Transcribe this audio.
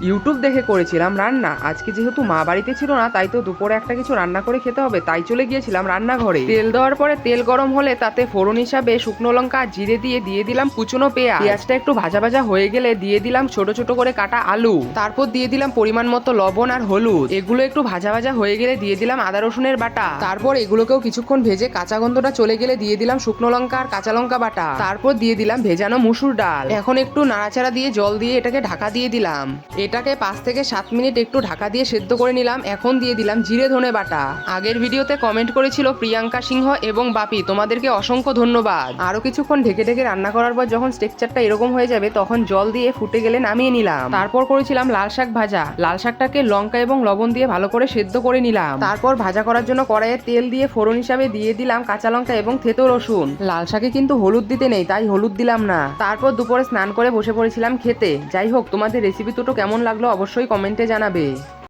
YouTube দেখে করেছিলাম রান্না। আজকে যেহেতু মা বাড়িতে ছিল না, তাই তো দুপুরে একটা কিছু রান্না করে খেতে হবে, তাই চলে গিয়েছিলাম রান্নাঘরে। তেল দেওয়ার পরে তেল গরম হলে তাতে ফোড়ন হিসাবে শুকনো লঙ্কা আর জিরে দিয়ে দিলাম কুচনো পেঁয়াজ। পেঁয়াজটা একটু ভাজা ভাজা হয়ে গেলে দিয়ে দিলাম ছোট ছোট করে কাটা আলু। তারপর দিয়ে দিলাম পরিমাণ মতো লবণ আর হলুদ। এগুলো একটু ভাজা ভাজা হয়ে গেলে দিয়ে দিলাম আদা রসুনের বাটা। তারপর এগুলোকেও কিছুক্ষণ ভেজে কাঁচা গন্ধটা চলে গেলে দিয়ে দিলাম শুকনো লঙ্কা আর কাঁচা লঙ্কা বাটা। তারপর দিয়ে দিলাম ভেজানো মুসুর ডাল। এখন একটু নাড়াচাড়া দিয়ে জল দিয়ে এটাকে ঢাকা দিয়ে দিলাম। এটাকে 5 থেকে 7 মিনিট একটু ঢাকা দিয়ে সেদ্ধ করে নিলাম। এখন দিয়ে দিলাম জিরে ধনে বাটা। আগের ভিডিওতে কমেন্ট করেছিল প্রিয়াঙ্কা সিংহ এবং বাপি, তোমাদেরকে অসংখ্য ধন্যবাদ। আরো কিছুক্ষণ ঢেকে ঢেকে রান্না করার পর যখন টেক্সচারটা এরকম হয়ে যাবে তখন জল দিয়ে ফুটে গেলে নামিয়ে নিলাম। তারপর করেছিলাম লাল শাক ভাজা। লাল শাকটাকে লঙ্কা এবং লবণ দিয়ে ভালো করে সেদ্ধ করে নিলাম। তারপর ভাজা করার জন্য কড়াইয়ে তেল দিয়ে ফোড়ন হিসাবে দিয়ে দিলাম কাঁচা লঙ্কা এবং থেতো রসুন। লাল শাকে কিন্তু হলুদ দিতে নেই, তাই হলুদ দিলাম না। তারপর দুপুরে স্নান করে বসে পড়েছিলাম খেতে। যাই হোক, তোমাদের রেসিপি দুটো কেমন লাগলো অবশ্যই কমেন্টে জানাবে।